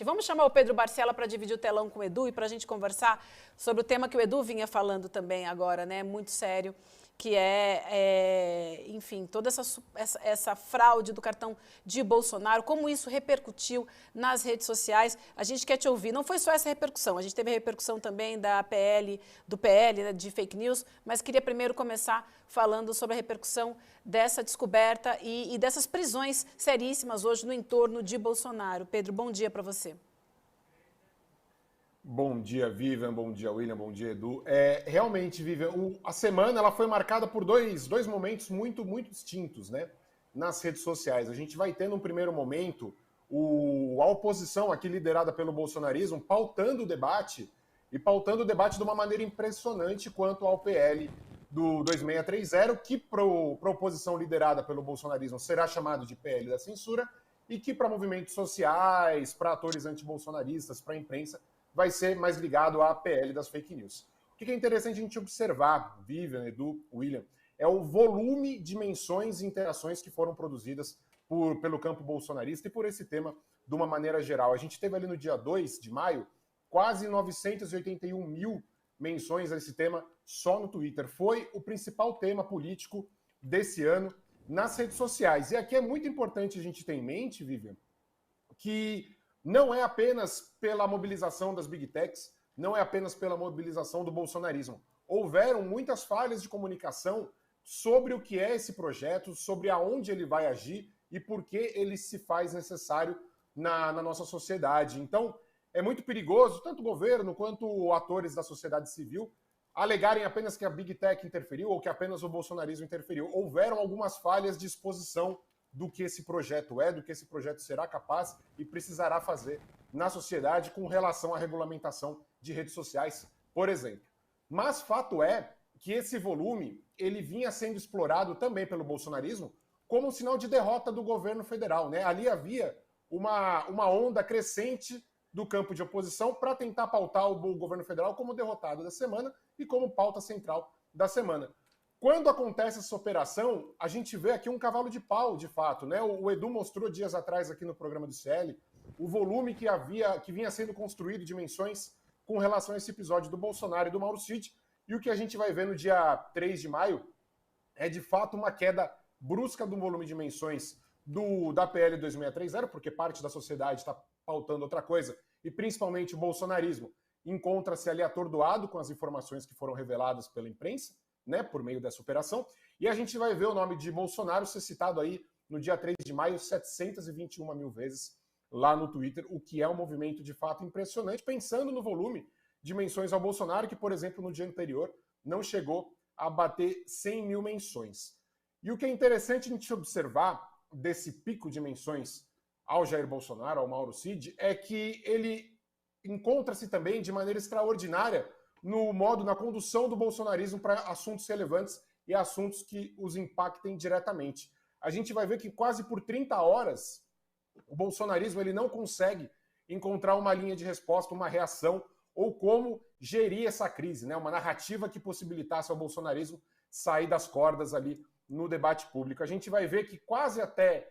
Vamos chamar o Pedro Barcela para dividir o telão com o Edu e para a gente conversar sobre o tema que o Edu vinha falando também agora, né? Muito sério, que enfim, toda essa fraude do cartão de Bolsonaro, como isso repercutiu nas redes sociais. A gente quer te ouvir. Não foi só essa repercussão, a gente teve a repercussão também do PL, né, de fake news, mas queria primeiro começar falando sobre a repercussão dessa descoberta e dessas prisões seríssimas hoje no entorno de Bolsonaro. Pedro, bom dia para você. Bom dia, Vivian, bom dia, William, bom dia, Edu. Realmente, Vivian, a semana ela foi marcada por dois momentos muito distintos, né, nas redes sociais. A gente vai ter, num primeiro momento, a oposição aqui liderada pelo bolsonarismo pautando o debate de uma maneira impressionante quanto ao PL do 2630, que para a oposição liderada pelo bolsonarismo será chamado de PL da censura e que para movimentos sociais, para atores antibolsonaristas, para a imprensa, vai ser mais ligado à PL das fake news. O que é interessante a gente observar, Vivian, Edu, William, é o volume de menções e interações que foram produzidas pelo campo bolsonarista e por esse tema de uma maneira geral. A gente teve ali no dia 2 de maio quase 981 mil menções a esse tema só no Twitter. Foi o principal tema político desse ano nas redes sociais. E aqui é muito importante a gente ter em mente, Vivian, que não é apenas pela mobilização das Big Techs, não é apenas pela mobilização do bolsonarismo. Houveram muitas falhas de comunicação sobre o que é esse projeto, sobre aonde ele vai agir e por que ele se faz necessário na nossa sociedade. Então, é muito perigoso, tanto o governo quanto atores da sociedade civil, alegarem apenas que a Big Tech interferiu ou que apenas o bolsonarismo interferiu. Houveram algumas falhas de exposição do que esse projeto do que esse projeto será capaz e precisará fazer na sociedade com relação à regulamentação de redes sociais, por exemplo. Mas fato é que esse volume ele vinha sendo explorado também pelo bolsonarismo como um sinal de derrota do governo federal, né? Ali havia uma onda crescente do campo de oposição para tentar pautar o governo federal como derrotado da semana e como pauta central da semana. Quando acontece essa operação, a gente vê aqui um cavalo de pau, de fato, né? O Edu mostrou dias atrás aqui no programa do CL o volume que vinha sendo construído de menções com relação a esse episódio do Bolsonaro e do Mauro Cid. E o que a gente vai ver no dia 3 de maio é, de fato, uma queda brusca do volume de menções da PL 2630, porque parte da sociedade está pautando outra coisa, e principalmente o bolsonarismo encontra-se ali atordoado com as informações que foram reveladas pela imprensa, né, por meio dessa operação, e a gente vai ver o nome de Bolsonaro ser citado aí no dia 3 de maio 721 mil vezes lá no Twitter, o que é um movimento de fato impressionante, pensando no volume de menções ao Bolsonaro, que, por exemplo, no dia anterior não chegou a bater 100 mil menções. E o que é interessante a gente observar desse pico de menções ao Jair Bolsonaro, ao Mauro Cid, é que ele encontra-se também de maneira extraordinária na condução do bolsonarismo para assuntos relevantes e assuntos que os impactem diretamente. A gente vai ver que quase por 30 horas o bolsonarismo ele não consegue encontrar uma linha de resposta, uma reação ou como gerir essa crise, né? Uma narrativa que possibilitasse ao bolsonarismo sair das cordas ali no debate público. A gente vai ver que quase até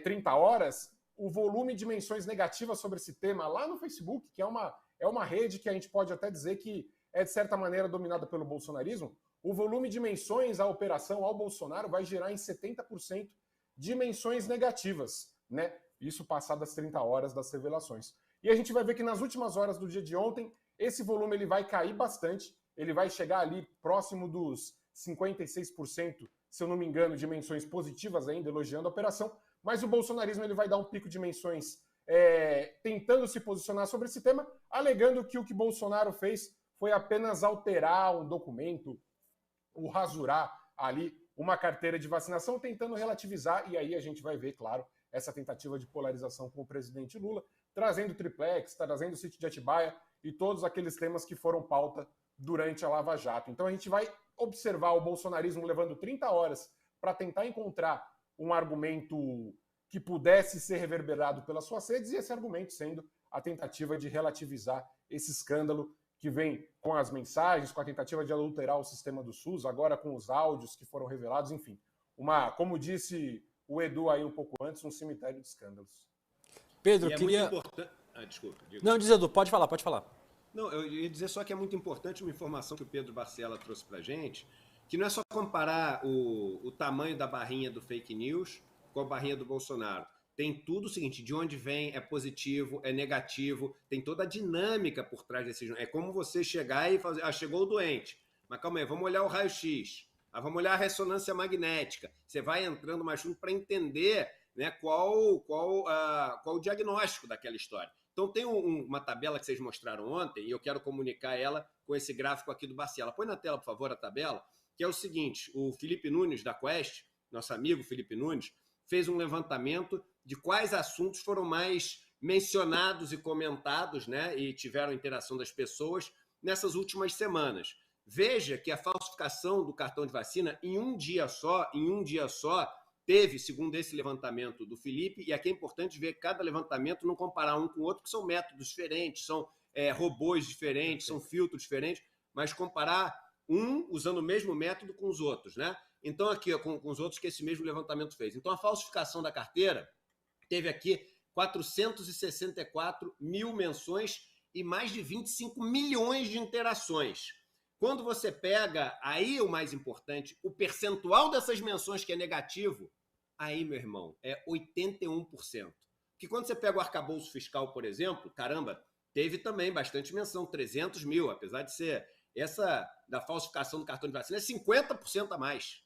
30 horas o volume de menções negativas sobre esse tema lá no Facebook, que é uma rede que a gente pode até dizer que é, de certa maneira, dominada pelo bolsonarismo, o volume de menções à operação ao Bolsonaro vai gerar em 70% de menções negativas, né? Isso passadas 30 horas das revelações. E a gente vai ver que nas últimas horas do dia de ontem, esse volume ele vai cair bastante, ele vai chegar ali próximo dos 56%, se eu não me engano, de menções positivas ainda, elogiando a operação, mas o bolsonarismo ele vai dar um pico de menções tentando se posicionar sobre esse tema, alegando que o que Bolsonaro fez foi apenas alterar um documento, ou rasurar ali uma carteira de vacinação, tentando relativizar, e aí a gente vai ver, claro, essa tentativa de polarização com o presidente Lula, trazendo o triplex, trazendo o sítio de Atibaia e todos aqueles temas que foram pauta durante a Lava Jato. Então a gente vai observar o bolsonarismo levando 30 horas para tentar encontrar um argumento que pudesse ser reverberado pelas suas redes, e esse argumento sendo a tentativa de relativizar esse escândalo que vem com as mensagens, com a tentativa de adulterar o sistema do SUS, agora com os áudios que foram revelados, enfim. Como disse o Edu aí um pouco antes, um cemitério de escândalos. Pedro, Desculpa. Não, diz Edu, pode falar. Não, eu ia dizer só que é muito importante uma informação que o Pedro Barcela trouxe pra gente, que não é só comparar o tamanho da barrinha do fake news com a barrinha do Bolsonaro. Tem tudo o seguinte, de onde vem, é positivo, é negativo, tem toda a dinâmica por trás desses... É como você chegar e fazer, chegou o doente, mas calma aí, vamos olhar o raio-x, vamos olhar a ressonância magnética. Você vai entrando mais fundo para entender, né, qual o diagnóstico daquela história. Então tem uma tabela que vocês mostraram ontem, e eu quero comunicar ela com esse gráfico aqui do Barcela. Põe na tela, por favor, a tabela, que é o seguinte, o Felipe Nunes, da Quest, nosso amigo Felipe Nunes, fez um levantamento de quais assuntos foram mais mencionados e comentados, né, e tiveram interação das pessoas nessas últimas semanas. Veja que a falsificação do cartão de vacina, em um dia só, teve, segundo esse levantamento do Felipe, e aqui é importante ver cada levantamento, não comparar um com o outro, que são métodos diferentes, são robôs diferentes, são filtros diferentes, mas comparar um usando o mesmo método com os outros, né? Então, aqui, com os outros que esse mesmo levantamento fez. Então, a falsificação da carteira teve aqui 464 mil menções e mais de 25 milhões de interações. Quando você pega, aí o mais importante, o percentual dessas menções que é negativo, aí, meu irmão, é 81%. Porque quando você pega o arcabouço fiscal, por exemplo, caramba, teve também bastante menção, 300 mil, apesar de ser essa da falsificação do cartão de vacina, é 50% a mais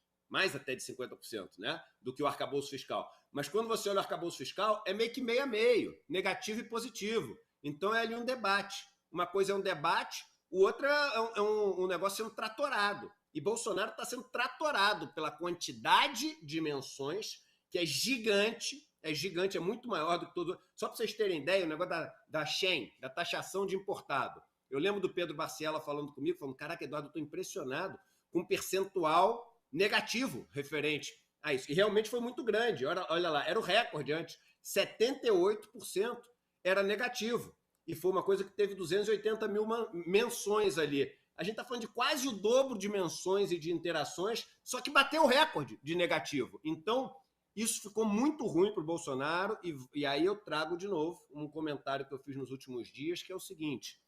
até de 50%, né, do que o arcabouço fiscal. Mas quando você olha o arcabouço fiscal, é meio que meio a meio, negativo e positivo. Então é ali um debate. Uma coisa é um debate, o outro é um negócio sendo tratorado. E Bolsonaro está sendo tratorado pela quantidade de menções, que é gigante, é muito maior do que todo... Só para vocês terem ideia, o negócio da SHEIN, da taxação de importado. Eu lembro do Pedro Barcela falando comigo, falando, caraca, Eduardo, eu estou impressionado com um percentual negativo referente a isso. E realmente foi muito grande. Olha lá, era o recorde antes. 78% era negativo. E foi uma coisa que teve 280 mil menções ali. A gente está falando de quase o dobro de menções e de interações, só que bateu o recorde de negativo. Então, isso ficou muito ruim para o Bolsonaro. E aí eu trago de novo um comentário que eu fiz nos últimos dias, que é o seguinte: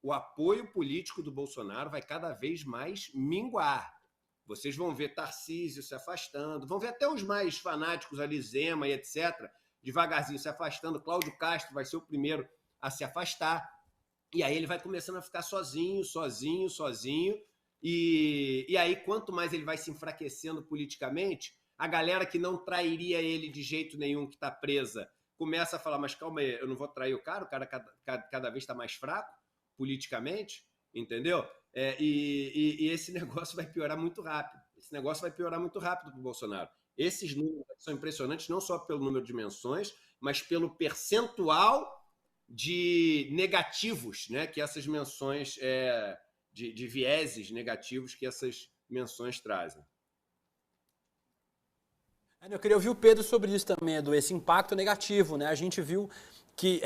o apoio político do Bolsonaro vai cada vez mais minguar. Vocês vão ver Tarcísio se afastando, vão ver até os mais fanáticos ali, Zema e etc., devagarzinho se afastando. Cláudio Castro vai ser o primeiro a se afastar. E aí ele vai começando a ficar sozinho. E aí, quanto mais ele vai se enfraquecendo politicamente, a galera que não trairia ele de jeito nenhum, que está presa, começa a falar, mas calma aí, eu não vou trair o cara cada vez está mais fraco politicamente, entendeu? E esse negócio vai piorar muito rápido. Para o Bolsonaro. Esses números são impressionantes, não só pelo número de menções, mas pelo percentual de negativos, né, que essas menções, de vieses negativos que essas menções trazem. Eu queria ouvir o Pedro sobre isso também, Edu, esse impacto negativo, né? A gente viu que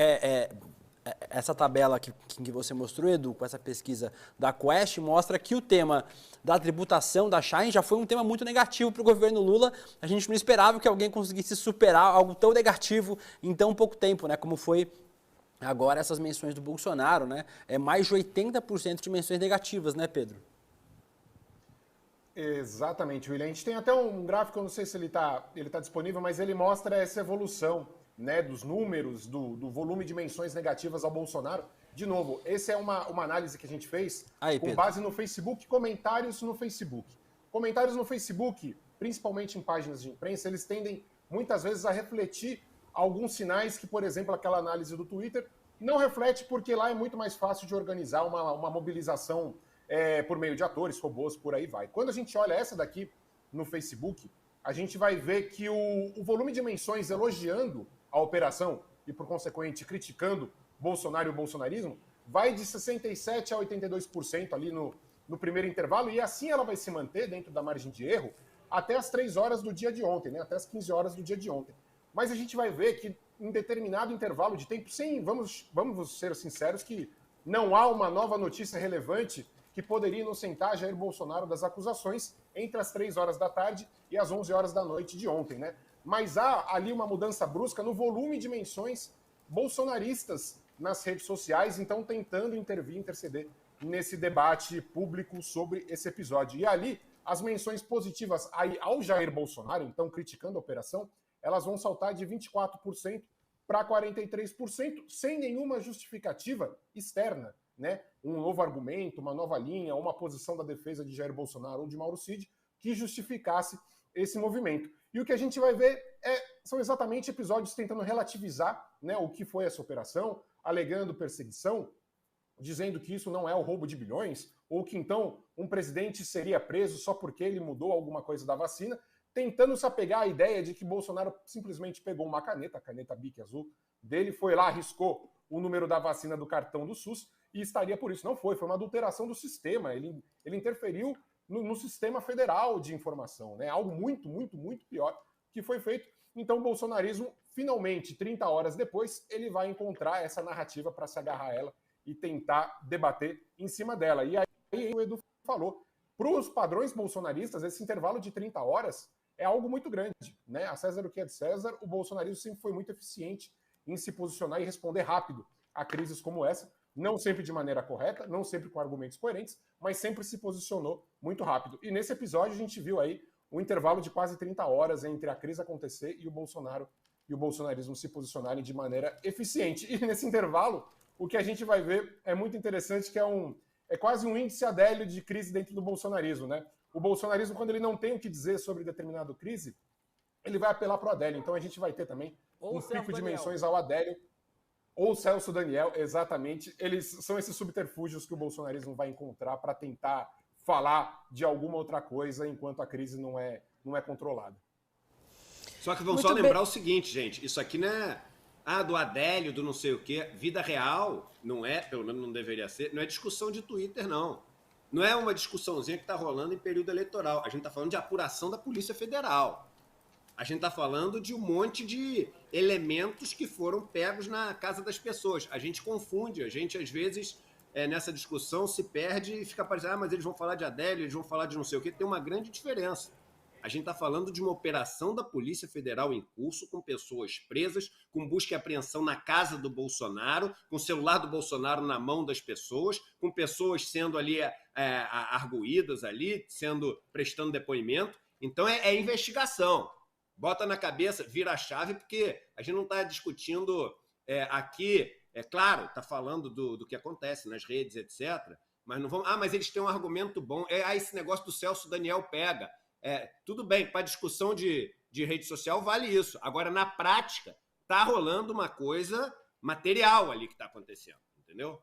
essa tabela que você mostrou, Edu, com essa pesquisa da Quest, mostra que o tema da tributação da SHEIN já foi um tema muito negativo para o governo Lula. A gente não esperava que alguém conseguisse superar algo tão negativo em tão pouco tempo, né? Como foi agora essas menções do Bolsonaro, né? É mais de 80% de menções negativas, né, Pedro? Exatamente, William. A gente tem até um gráfico, eu não sei se ele tá disponível, mas ele mostra essa evolução, né, dos números, do volume de menções negativas ao Bolsonaro. De novo, essa é uma análise que a gente fez com base no Facebook, comentários no Facebook. Comentários no Facebook, principalmente em páginas de imprensa, eles tendem muitas vezes a refletir alguns sinais que, por exemplo, aquela análise do Twitter não reflete, porque lá é muito mais fácil de organizar uma mobilização por meio de atores, robôs, por aí vai. Quando a gente olha essa daqui no Facebook, a gente vai ver que o volume de menções elogiando a operação e, por consequente, criticando Bolsonaro e o bolsonarismo, vai de 67% a 82% ali no primeiro intervalo, e assim ela vai se manter dentro da margem de erro até as 3 horas do dia de ontem, né? Até as 15 horas do dia de ontem. Mas a gente vai ver que em determinado intervalo de tempo, vamos ser sinceros, que não há uma nova notícia relevante que poderia inocentar Jair Bolsonaro das acusações entre as 3 horas da tarde e as 11 horas da noite de ontem, né? Mas há ali uma mudança brusca no volume de menções bolsonaristas nas redes sociais, então tentando intervir, interceder nesse debate público sobre esse episódio. E ali, as menções positivas ao Jair Bolsonaro, então criticando a operação, elas vão saltar de 24% para 43%, sem nenhuma justificativa externa, né? Um novo argumento, uma nova linha, uma posição da defesa de Jair Bolsonaro ou de Mauro Cid que justificasse esse movimento. E o que a gente vai ver são exatamente episódios tentando relativizar, né, o que foi essa operação, alegando perseguição, dizendo que isso não é o roubo de bilhões, ou que então um presidente seria preso só porque ele mudou alguma coisa da vacina, tentando se apegar à ideia de que Bolsonaro simplesmente pegou uma caneta, a caneta Bic azul dele, foi lá, riscou o número da vacina do cartão do SUS e estaria por isso. Não foi uma adulteração do sistema, ele interferiu no sistema federal de informação, né? Algo muito, muito, muito pior que foi feito. Então o bolsonarismo, finalmente, 30 horas depois, ele vai encontrar essa narrativa para se agarrar a ela e tentar debater em cima dela. E aí o Edu falou, para os padrões bolsonaristas, esse intervalo de 30 horas é algo muito grande, né? A César o que é de César, o bolsonarismo sempre foi muito eficiente em se posicionar e responder rápido a crises como essa, não sempre de maneira correta, não sempre com argumentos coerentes, mas sempre se posicionou muito rápido. E nesse episódio a gente viu aí um intervalo de quase 30 horas entre a crise acontecer e o Bolsonaro e o bolsonarismo se posicionarem de maneira eficiente. E nesse intervalo, o que a gente vai ver é muito interessante, que é quase um índice Adélio de crise dentro do bolsonarismo, né? O bolsonarismo, quando ele não tem o que dizer sobre determinada crise, ele vai apelar para o Adélio. Então a gente vai ter também um pico de menções ao Adélio ou Celso Daniel, exatamente. Eles são esses subterfúgios que o bolsonarismo vai encontrar para tentar falar de alguma outra coisa enquanto a crise não é controlada. Só que vamos só lembrar o seguinte, gente, isso aqui não é do Adélio, do não sei o quê. Vida real não é, pelo menos não deveria ser, não é discussão de Twitter, não. Não é uma discussãozinha que está rolando em período eleitoral. A gente está falando de apuração da Polícia Federal. A gente está falando de um monte de elementos que foram pegos na casa das pessoas. A gente confunde, a gente às vezes nessa discussão se perde e fica parecendo, mas eles vão falar de Adélio, eles vão falar de não sei o quê. Tem uma grande diferença. A gente está falando de uma operação da Polícia Federal em curso, com pessoas presas, com busca e apreensão na casa do Bolsonaro, com o celular do Bolsonaro na mão das pessoas, com pessoas sendo ali arguídas ali, prestando depoimento. Então é investigação. Bota na cabeça, vira a chave, porque a gente não está discutindo aqui, claro, está falando do que acontece nas redes, etc. Mas não vamos. Mas eles têm um argumento bom. Esse negócio do Celso Daniel pega. Tudo bem, para discussão de rede social vale isso. Agora, na prática, está rolando uma coisa material ali que está acontecendo, entendeu?